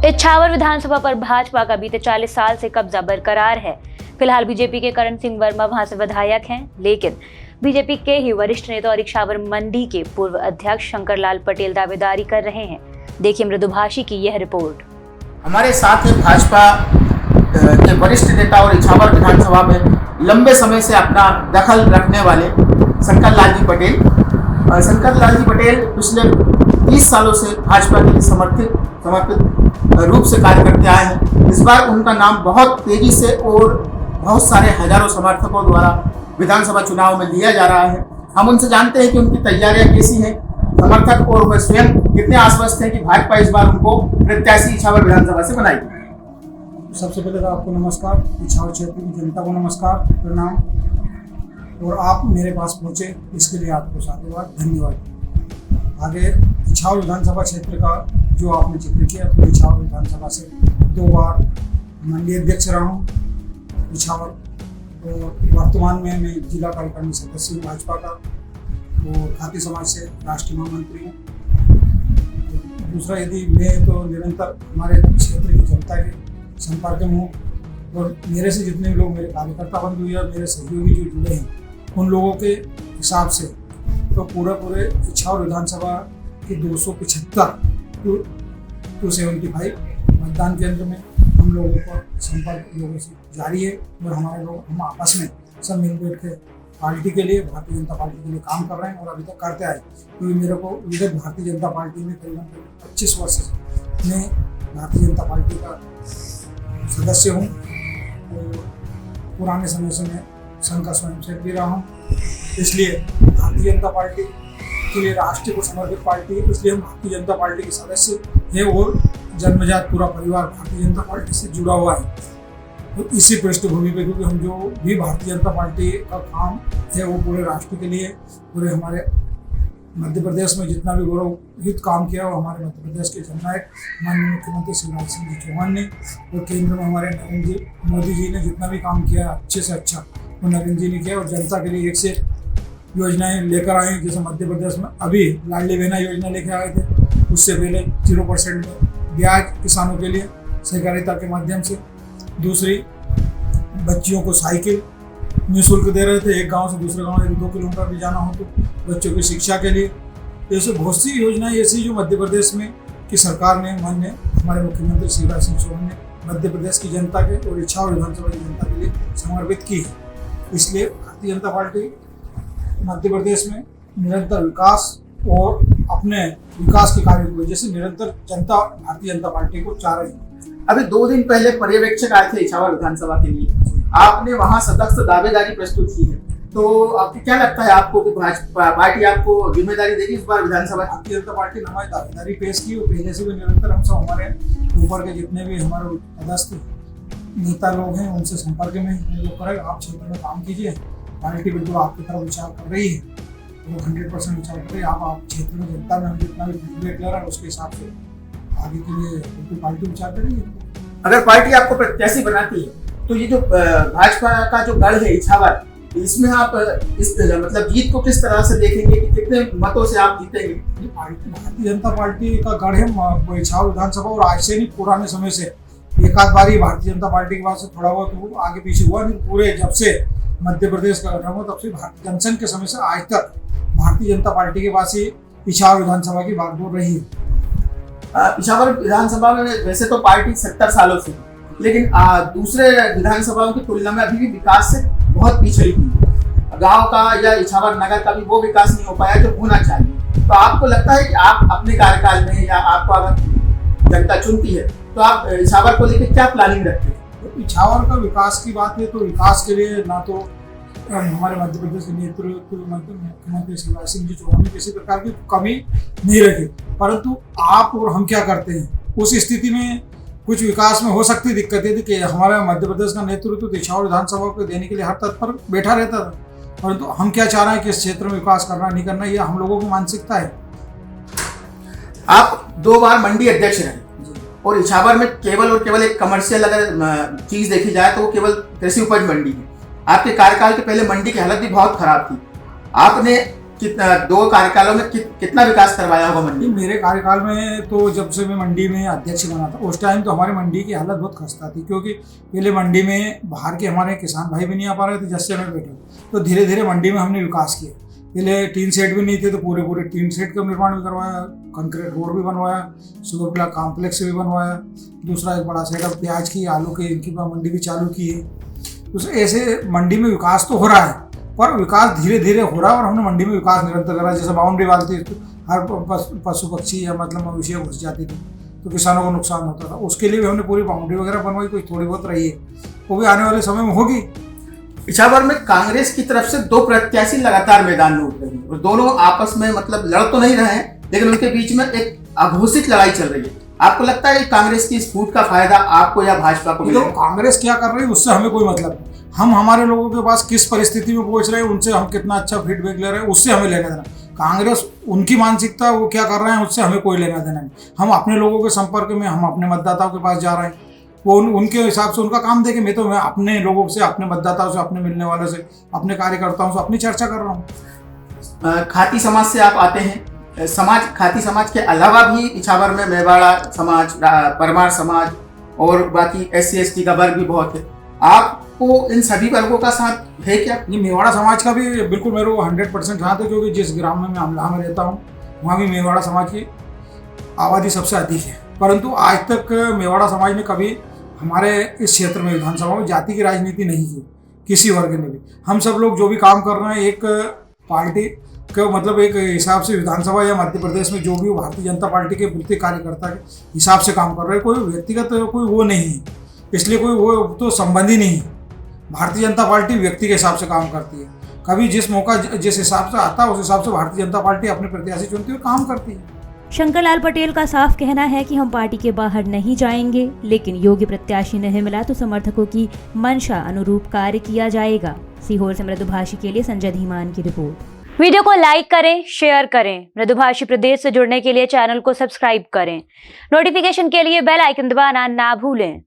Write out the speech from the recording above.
इछावर विधानसभा पर भाजपा का बीते 40 साल से कब्जा बरकरार है। फिलहाल बीजेपी के करण सिंह वर्मा वहां से विधायक हैं, लेकिन बीजेपी के ही वरिष्ठ नेता और इछावर मंडी के पूर्व अध्यक्ष शंकरलाल पटेल दावेदारी कर रहे हैं। देखिए मृदुभाषी की यह रिपोर्ट। हमारे साथ है भाजपा के वरिष्ठ नेता और इछावर विधानसभा में लंबे समय से अपना दखल रखने वाले शंकरलाल जी पटेल। शंकरलाल जी पटेल पिछले 30 सालों से भाजपा के लिए समर्पित रूप से कार्य करते आए हैं। इस बार उनका नाम बहुत तेजी से और बहुत सारे हजारों समर्थकों द्वारा विधानसभा चुनाव में लिया जा रहा है। हम उनसे जानते हैं कि उनकी तैयारियां कैसी हैं, समर्थक और वे स्वयं कितने आश्वस्त हैं कि भाजपा इस बार उनको प्रत्याशी इछावर विधानसभा से बनाएगी। सबसे पहले तो आपको नमस्कार, इछावर क्षेत्र की जनता को नमस्कार, प्रणाम, और आप मेरे पास पहुंचे इसके लिए आपको साधुवाद, धन्यवाद। आगे इछावर विधानसभा क्षेत्र का जो आपने जिक्र किया, तो इछावर विधानसभा से 2 बार मंडी अध्यक्ष रहा हूँ इछावर, और वर्तमान में मैं जिला कार्यकारिणी सदस्य हूँ भाजपा का, और खाती समाज से राष्ट्रीय महामंत्री हूँ। दूसरा, यदि मैं तो निरंतर हमारे क्षेत्र की जनता के संपर्क में हूँ, और मेरे से जितने लोग मेरे कार्यकर्ता बंधु या मेरे सहयोगी जो जुड़े हैं, उन लोगों के हिसाब से तो पूरे इछावर विधानसभा के 275 मतदान केंद्र में हम लोगों का संपर्क लोगों से जारी है, और हमारे लोग हम आपस में सब मिल बैठ के पार्टी के लिए, भारतीय जनता पार्टी के लिए काम कर रहे हैं, और अभी तक करते आए। क्योंकि मेरे को विगत भारतीय जनता पार्टी में करीबन 25 वर्ष से मैं भारतीय जनता पार्टी का सदस्य हूँ, और पुराने समय से मैं संघ का स्वयंसेवक भी रहा हूँ। इसलिए भारतीय जनता पार्टी के लिए राष्ट्र को समर्पित पार्टी है, इसलिए हम भारतीय जनता पार्टी के सदस्य हैं, और जन्मजात पूरा परिवार भारतीय जनता पार्टी से जुड़ा हुआ है। तो इसी पृष्ठभूमि पे, क्योंकि हम जो भी भारतीय जनता पार्टी का काम है वो पूरे राष्ट्र के लिए, पूरे हमारे मध्य प्रदेश में जितना भी गौरवयुक्त काम किया वो हमारे मध्य प्रदेश के जननायक माननीय मुख्यमंत्री शिवराज सिंह जी चौहान ने, और केंद्र में हमारे नरेंद्र मोदी जी ने जितना भी काम किया अच्छे से अच्छा वो नरेंद्र जी ने किया, और जनता के लिए एक से योजनाएं लेकर आए हैं। जैसे मध्य प्रदेश में अभी लाडली बहना योजना लेकर आए थे, उससे पहले 0% ब्याज किसानों के लिए सहकारिता के माध्यम से। दूसरी, बच्चियों को साइकिल निःशुल्क दे रहे थे, एक गांव से दूसरे गांव, यदि 2 किलोमीटर भी जाना हो तो बच्चों की शिक्षा के लिए। ऐसे बहुत सी योजनाएं ऐसी जो मध्य प्रदेश में की सरकार ने, माननीय हमारे मुख्यमंत्री शिवराज सिंह चौहान ने मध्य प्रदेश की जनता के और इछावर विधानसभा की जनता के लिए समर्पित की है। इसलिए भारतीय जनता पार्टी मध्य प्रदेश में निरंतर विकास और अपने विकास के कार्य की वजह से निरंतर जनता भारतीय जनता पार्टी को चाह रही है। अभी 2 दिन पहले पर्यवेक्षक आए थे इछावर विधानसभा के लिए, आपने वहां सशक्त दावेदारी प्रस्तुत की है, तो आपको क्या लगता है आपको कि भाजपा पार्टी आपको जिम्मेदारी देगी इस बार विधानसभा? भारतीय जनता पार्टी ने हमारी दावेदारी पेश की, और पहले से भी निरंतर हम सब हमारे ऊपर के जितने भी हमारे पदस्थ नेता लोग हैं उनसे संपर्क में जो करें, आप क्षेत्र में काम कीजिए, पार्टी बिल्कुल आपकी तरफ विचार कर रही है, वो 100% विचार कर रही है। आप क्षेत्र में जनता में हम जितना भी फीडबैक ले रहा है उसके हिसाब से आगे के लिए बिल्कुल पार्टी विचार कर रही है। अगर पार्टी आपको प्रत्याशी बनाती है तो ये जो भाजपा का जो गढ़ है इछावर, इसमें आप इस मतलब जीत को किस तरह से देखेंगे कि कितने मतों से आप जीतेंगे? भारतीय जनता पार्टी का गढ़ है इछावर विधानसभा, और आज से नहीं पुराने समय से एक आध बार ही भारतीय जनता पार्टी के बाद से थोड़ा बहुत आगे पीछे हुआ, नहीं पूरे जब से मध्य प्रदेश का गठन हुआ तब से भारतीय जनसंघ के समय से आज तक भारतीय जनता पार्टी के पास ही इछावर विधानसभा की बागडोर रही है। इछावर विधानसभा में वैसे तो पार्टी 70 सालों से, लेकिन दूसरे विधानसभाओं की तुलना में अभी भी विकास से बहुत पीछे हुई। गांव का या इछावर नगर का भी वो विकास नहीं हो पाया जो होना चाहिए। तो आपको लगता है कि आप अपने कार्यकाल में, या आपको अगर जनता चुनती है तो आप इछावर को लेकर क्या प्लानिंग रखते हैं? तो इछावर का विकास की बात है, तो विकास के लिए ना तो हमारे मध्य प्रदेश के नेतृत्व मुख्यमंत्री शिवराज सिंह जी चौहान ने किसी प्रकार की कमी नहीं रखी, परंतु आप और हम क्या करते हैं उस स्थिति में कुछ विकास में हो सकती दिक्कतें थी कि हमारा मध्य प्रदेश का नेतृत्व इछावर विधानसभा को देने के लिए हर तत्पर बैठा रहता था, परंतु हम क्या चाह रहे हैं कि इस क्षेत्र में विकास करना नहीं करना, यह हम लोगों की मानसिकता है। आप 2 बार मंडी अध्यक्ष रहे, और इछावर में केवल और केवल एक कमर्शियल अगर चीज देखी जाए तो वो केवल कृषि उपज मंडी है। आपके कार्यकाल के पहले मंडी की हालत भी बहुत खराब थी। आपने कितना 2 कार्यकालों में कितना विकास करवाया होगा मंडी ये में? मेरे कार्यकाल में तो जब से मैं मंडी में अध्यक्ष बना था उस टाइम तो हमारी मंडी की हालत बहुत खस्ता थी, क्योंकि पहले मंडी में बाहर के हमारे किसान भाई भी नहीं आ पा रहे थे जैसे में बैठे। तो धीरे धीरे मंडी में हमने विकास किया। पहले टीन सेट भी नहीं थे तो पूरे टीन सेट का निर्माण भी करवाया, कंक्रीट रोड भी बनवाया, शुगर प्लांट कॉम्प्लेक्स भी बनवाया। दूसरा एक बड़ा सेटअप प्याज की, आलू की, इनकी मंडी भी चालू की है। तो ऐसे मंडी में विकास तो हो रहा है, पर विकास धीरे धीरे हो रहा है। और हमने मंडी में विकास निरंतर करा। जैसे बाउंड्री वाल थी, हर पशु पक्षी या मतलब मवेशियाँ घुस जाती थी तो किसानों को नुकसान होता था। उसके लिए भी हमने पूरी बाउंड्री वगैरह बनवाई, कोई थोड़ी बहुत रही है, वो भी आने वाले समय में होगी। इछावर में कांग्रेस की तरफ से 2 प्रत्याशी लगातार मैदान में उतरे हैं और दोनों आपस में मतलब लड़ तो नहीं रहे हैं, लेकिन उनके बीच में एक अघोषित लड़ाई चल रही है। आपको लगता है कि कांग्रेस की इस फूट का फायदा आपको या भाजपा को मिलेगा? कांग्रेस क्या कर रही है उससे हमें कोई मतलब नहीं। हम हमारे लोगों के पास किस परिस्थिति में पहुंच रहे हैं, उनसे हम कितना अच्छा फीडबैक ले रहे हैं, उससे हमें लेना देना। कांग्रेस उनकी मानसिकता वो क्या कर रहे हैं उससे हमें कोई लेना देना नहीं। हम अपने लोगों के संपर्क में, हम अपने मतदाताओं के पास जा रहे हैं, वो उनके हिसाब से उनका काम देखें। मैं अपने लोगों से, अपने मतदाताओं से, अपने मिलने वालों से, अपने कार्यकर्ताओं से अपनी चर्चा कर रहा हूँ। खाती समाज से आप आते हैं। खाती समाज के अलावा भी इछावर में मेवाड़ा समाज, परमार समाज और बाकी SC ST का वर्ग भी बहुत है। आपको इन सभी वर्गों का साथ है क्या? ये मेवाड़ा समाज का भी बिल्कुल मेरे को 100% साथ है, क्योंकि जिस ग्राम में मैं अमला में रहता हूँ वहाँ भी मेवाड़ा समाज की आबादी सबसे अधिक है। परंतु आज तक मेवाड़ा समाज ने कभी हमारे इस क्षेत्र में विधानसभा में जाति की राजनीति नहीं की, किसी वर्ग ने भी। हम सब लोग जो भी काम कर रहे हैं एक पार्टी के मतलब एक हिसाब से विधानसभा या मध्य प्रदेश में जो भी भारतीय जनता पार्टी के प्रति कार्यकर्ता के हिसाब से काम कर रहे हैं। कोई व्यक्तिगत कोई वो नहीं है, इसलिए कोई वो तो संबंध ही नहीं है। भारतीय जनता पार्टी व्यक्ति के हिसाब से काम करती है। कभी जिस मौका जिस हिसाब से आता है उस हिसाब से भारतीय जनता पार्टी अपने प्रत्याशी चुनती है, काम करती है। शंकरलाल पटेल का साफ कहना है कि हम पार्टी के बाहर नहीं जाएंगे, लेकिन योग्य प्रत्याशी नहीं मिला तो समर्थकों की मंशा अनुरूप कार्य किया जाएगा। सीहोर से मृदुभाषी के लिए संजय धीमान की रिपोर्ट। वीडियो को लाइक करें, शेयर करें। मृदुभाषी प्रदेश से जुड़ने के लिए चैनल को सब्सक्राइब करें। नोटिफिकेशन के लिए बेल आइकन दबाना ना भूलें।